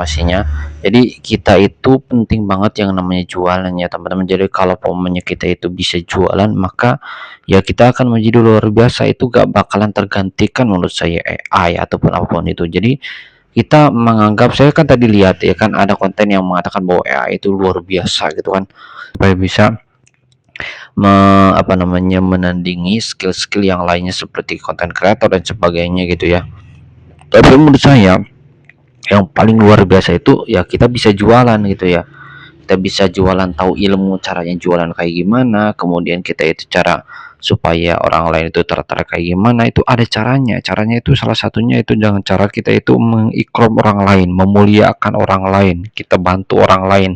pastinya. Jadi kita itu penting banget yang namanya jualan ya teman-teman. Jadi kalau umpamanya kita itu bisa jualan, maka ya kita akan menjadi luar biasa. Itu gak bakalan tergantikan menurut saya AI ataupun apapun itu. Jadi kita menganggap, saya kan tadi lihat ya kan ada konten yang mengatakan bahwa AI itu luar biasa gitu kan, supaya bisa apa namanya, menandingi skill-skill yang lainnya seperti konten kreator dan sebagainya gitu ya. Tapi menurut saya yang paling luar biasa itu ya kita bisa jualan gitu ya. Kita bisa jualan, tahu ilmu caranya jualan kayak gimana, kemudian kita itu cara supaya orang lain itu tertarik kayak gimana, itu ada caranya itu salah satunya itu dengan cara kita itu mengikrom orang lain, memuliakan orang lain, kita bantu orang lain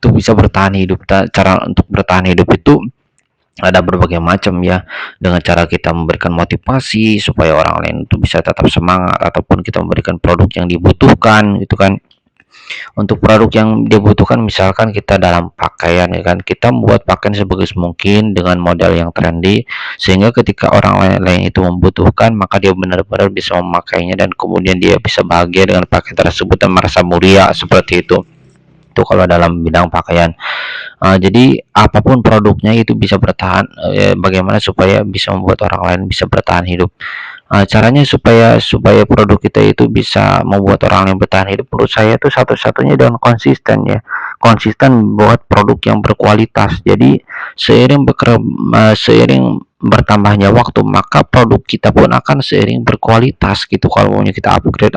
untuk bisa bertahan hidup. Cara untuk bertahan hidup itu ada berbagai macam ya, dengan cara kita memberikan motivasi supaya orang lain itu bisa tetap semangat, ataupun kita memberikan produk yang dibutuhkan gitu kan. Untuk produk yang dibutuhkan misalkan kita dalam pakaian ya kan, kita membuat pakaian sebagus mungkin dengan model yang trendy, sehingga ketika orang lain itu membutuhkan, maka dia benar-benar bisa memakainya dan kemudian dia bisa bahagia dengan pakaian tersebut dan merasa mulia seperti itu kalau dalam bidang pakaian. Jadi apapun produknya itu bisa bertahan, bagaimana supaya bisa membuat orang lain bisa bertahan hidup. Caranya supaya supaya produk kita itu bisa membuat orang lain bertahan hidup, menurut saya itu satu-satunya dengan konsisten ya. Konsisten buat produk yang berkualitas. Jadi seiring bertambahnya waktu, maka produk kita pun akan seiring berkualitas gitu. Kalau mau kita upgrade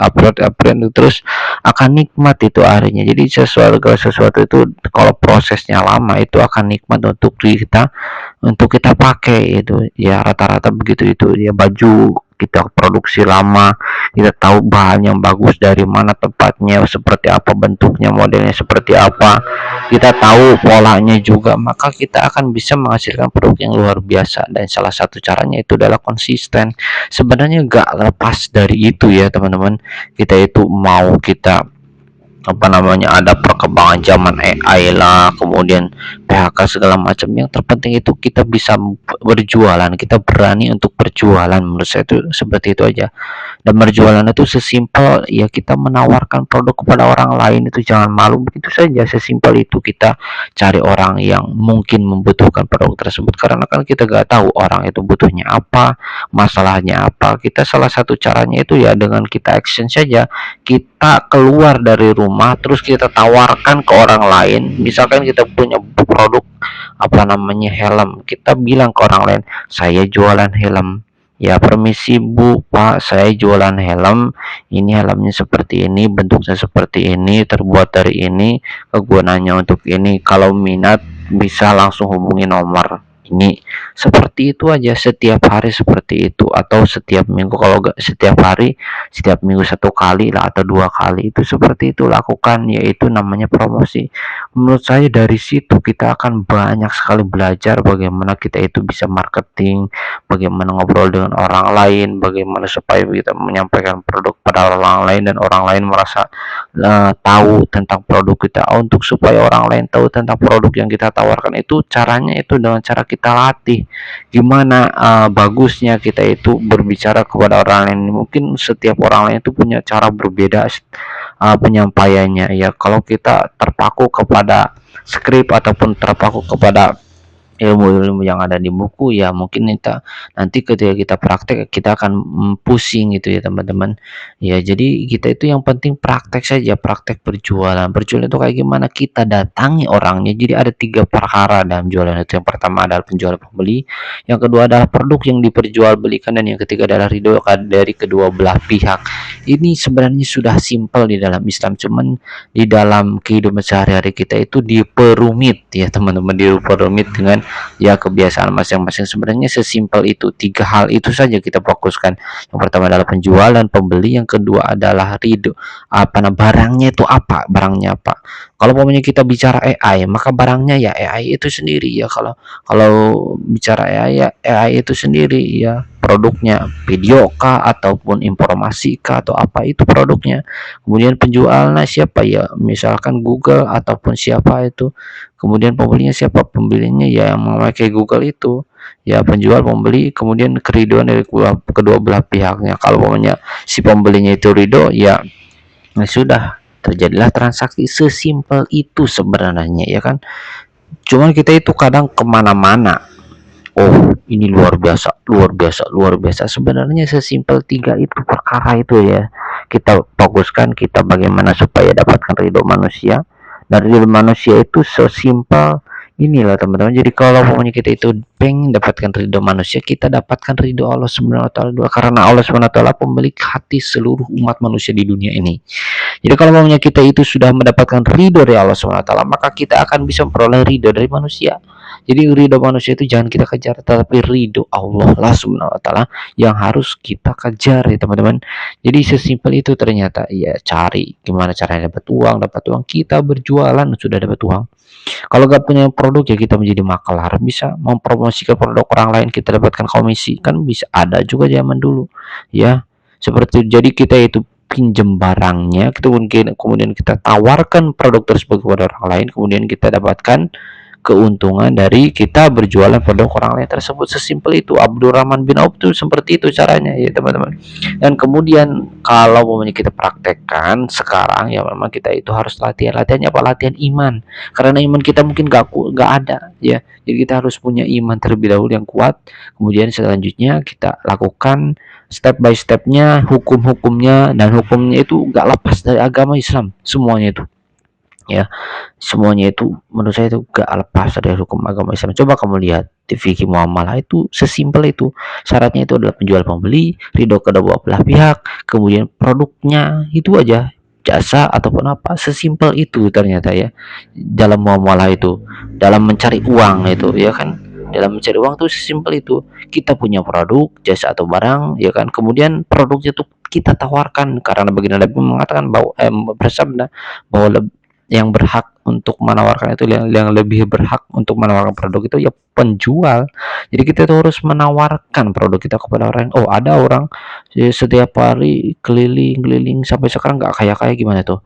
terus, akan nikmat itu akhirnya. Jadi sesuatu itu kalau prosesnya lama itu akan nikmat untuk kita pakai itu ya, rata-rata begitu. Itu ya, baju kita produksi lama, kita tahu bahan yang bagus dari mana, tempatnya seperti apa, bentuknya, modelnya seperti apa, kita tahu polanya juga, maka kita akan bisa menghasilkan produk yang luar biasa. Dan salah satu caranya itu adalah konsisten. Sebenarnya gak lepas dari itu ya teman-teman. Kita itu mau kita apa namanya, ada perkembangan zaman AI lah, kemudian PHK segala macam, yang terpenting itu kita bisa berjualan, kita berani untuk berjualan. Menurut saya itu seperti itu aja. Dan berjualan itu sesimpel ya, kita menawarkan produk kepada orang lain, itu jangan malu, begitu saja, sesimpel itu. Kita cari orang yang mungkin membutuhkan produk tersebut, karena kan kita gak tahu orang itu butuhnya apa, masalahnya apa. Kita salah satu caranya itu ya dengan kita action saja, kita keluar dari rumah terus kita tawarkan ke orang lain. Misalkan kita punya produk apa namanya, helm, kita bilang ke orang lain, saya jualan helm ya, permisi Bu, Pak, saya jualan helm, ini helmnya seperti ini, bentuknya seperti ini, terbuat dari ini, kegunaannya untuk ini, kalau minat bisa langsung hubungi nomor ini. Seperti itu aja, setiap hari seperti itu, atau setiap minggu. Kalau enggak setiap hari, setiap minggu 1 kali lah atau 2 kali, itu seperti itu lakukan, yaitu namanya promosi. Menurut saya dari situ kita akan banyak sekali belajar bagaimana kita itu bisa marketing, bagaimana ngobrol dengan orang lain, bagaimana supaya kita menyampaikan produk pada orang lain dan orang lain merasa tahu tentang produk kita. Untuk supaya orang lain tahu tentang produk yang kita tawarkan, itu caranya itu dengan cara kita latih gimana bagusnya kita itu berbicara kepada orang lain. Mungkin setiap orang lain itu punya cara berbeda penyampaiannya ya. Kalau kita terpaku kepada skrip ataupun terpaku kepada ilmu-ilmu yang ada di buku, ya mungkin kita nanti ketika kita praktek kita akan pusing gitu ya teman-teman ya. Jadi kita itu yang penting praktek saja, praktek berjualan. Berjualan itu kayak gimana, kita datangi orangnya. Jadi ada 3 perkara dalam jualan itu. Yang pertama adalah penjual pembeli, yang kedua adalah produk yang diperjualbelikan, dan yang ketiga adalah ridho dari kedua belah pihak. Ini sebenarnya sudah simpel di dalam Islam, cuman di dalam kehidupan sehari-hari kita itu diperumit ya teman-teman, diperumit dengan ya kebiasaan masing-masing. Sebenarnya sesimpel itu, 3 hal itu saja kita fokuskan. Yang pertama adalah penjualan pembeli, yang kedua adalah ridho, barangnya itu apa, kalau pokoknya kita bicara AI, maka barangnya ya AI itu sendiri ya. Kalau kalau bicara AI ya AI itu sendiri ya, produknya video kah ataupun informasi kah atau apa, itu produknya. Kemudian penjualnya siapa ya, misalkan Google ataupun siapa itu. Kemudian pembelinya siapa, pembelinya ya yang memakai Google itu ya, penjual pembeli. Kemudian keriduan dari kedua belah pihaknya. Kalau pokoknya si pembelinya itu ridho ya, Nah, sudah terjadilah transaksi sesimpel itu sebenarnya, ya kan. Cuman kita itu kadang kemana-mana. Oh, ini luar biasa, luar biasa, luar biasa. Sebenarnya sesimpel tiga itu perkara itu ya. Kita fokuskan kita bagaimana supaya dapatkan ridho manusia. Dan ridho manusia itu sesimpel inilah teman-teman. Jadi kalau pokoknya kita itu pengen dapatkan ridho manusia, kita dapatkan ridho Allah Subhanahu wa taala, karena Allah Subhanahu wa taala pemilik hati seluruh umat manusia di dunia ini. Jadi kalau maunya kita itu sudah mendapatkan ridho dari Allah Subhanahu wa taala, maka kita akan bisa memperoleh ridho dari manusia. Jadi ridho manusia itu jangan kita kejar, tetapi ridho Allah lah Subhanahu wa taala yang harus kita kejar ya teman-teman. Jadi sesimpel itu ternyata. Ya cari gimana caranya dapat uang, kita berjualan sudah dapat uang. Kalau gak punya produk ya kita menjadi makelar, bisa mempromosikan produk orang lain, kita dapatkan komisi, kan bisa ada juga zaman dulu ya. Seperti itu. Jadi kita itu pinjam barangnya, kita mungkin kemudian kita tawarkan produk tersebut kepada orang lain, kemudian kita dapatkan keuntungan dari kita berjualan produk orang lain tersebut. Sesimpel itu. Abdurrahman bin Auf itu seperti itu caranya ya teman-teman. Dan kemudian kalau mau kita praktekkan sekarang ya, memang kita itu harus latihannya apa? Latihan iman, karena iman kita mungkin gak ada ya. Jadi kita harus punya iman terlebih dahulu yang kuat, kemudian selanjutnya kita lakukan step by stepnya, hukum-hukumnya, dan hukumnya itu gak lepas dari agama Islam semuanya itu ya. Semuanya itu menurut saya itu gak lepas dari hukum agama Islam. Coba kamu lihat di fikih muamalah itu sesimpel itu. Syaratnya itu adalah penjual pembeli, ridho kedua belah pihak, kemudian produknya itu aja, jasa ataupun apa, sesimpel itu ternyata ya. Dalam muamalah itu, dalam mencari uang itu ya kan, dalam mencari uang tuh sesimpel itu. Kita punya produk, jasa atau barang ya kan, kemudian produknya tuh kita tawarkan, karena baginda Nabi mengatakan bahwa bersabda bahwa yang berhak untuk menawarkan itu, yang lebih berhak untuk menawarkan produk itu ya penjual. Jadi kita tuh harus menawarkan produk kita kepada orang. Oh, ada orang setiap hari keliling-keliling sampai sekarang nggak kaya-kaya, gimana tuh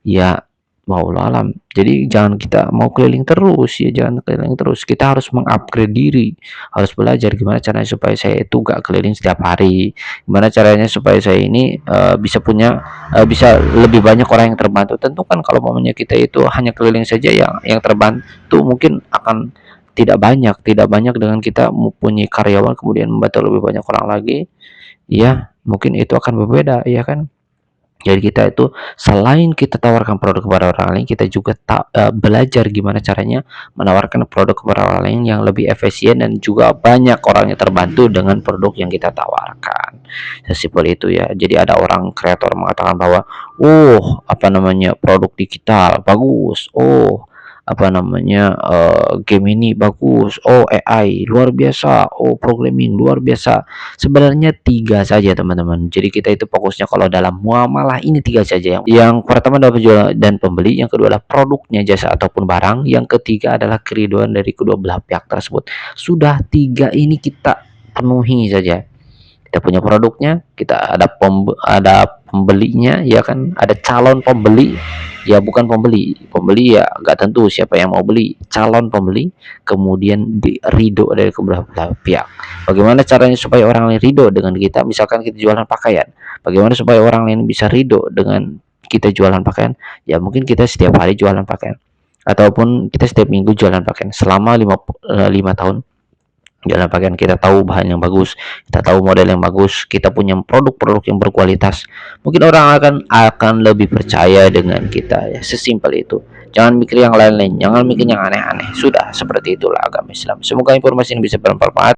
ya, wallahu alam. Jadi jangan kita mau keliling terus ya, jangan keliling terus. Kita harus mengupgrade diri, harus belajar gimana caranya supaya saya itu gak keliling setiap hari, gimana caranya supaya saya ini bisa punya bisa lebih banyak orang yang terbantu. Tentu kan kalau momennya kita itu hanya keliling saja, yang terbantu mungkin akan tidak banyak dengan kita mempunyai karyawan kemudian membantu lebih banyak orang lagi ya, mungkin itu akan berbeda ya kan. Jadi kita itu selain kita tawarkan produk kepada orang lain, kita juga belajar gimana caranya menawarkan produk kepada orang lain yang lebih efisien, dan juga banyak orangnya terbantu dengan produk yang kita tawarkan. Sesimpel itu ya. Jadi ada orang kreator mengatakan bahwa, oh apa namanya, produk digital bagus, oh apa namanya, game ini bagus, oh AI luar biasa, oh programming luar biasa. Sebenarnya tiga saja teman-teman. Jadi kita itu fokusnya kalau dalam muamalah ini tiga saja. Yang pertama adalah penjual dan pembeli, yang kedua adalah produknya, jasa ataupun barang, yang ketiga adalah keriduan dari kedua belah pihak tersebut. Sudah tiga ini kita penuhi saja. Kita punya produknya, kita ada pembelinya ya kan, ada calon pembeli ya, bukan pembeli ya nggak tentu siapa yang mau beli, calon pembeli, kemudian ridho dari kedua belah pihak. Bagaimana caranya supaya orang lain ridho dengan kita? Misalkan kita jualan pakaian, bagaimana supaya orang lain bisa ridho dengan kita jualan pakaian? Ya mungkin kita setiap hari jualan pakaian, ataupun kita setiap minggu jualan pakaian selama 5 tahun. Jalan pakaian, kita tahu bahan yang bagus, kita tahu model yang bagus, kita punya produk-produk yang berkualitas, mungkin orang akan lebih percaya dengan kita ya. Sesimpel itu. Jangan mikir yang lain-lain, jangan mikir yang aneh-aneh. Sudah seperti itulah agama Islam. Semoga informasi ini bisa bermanfaat.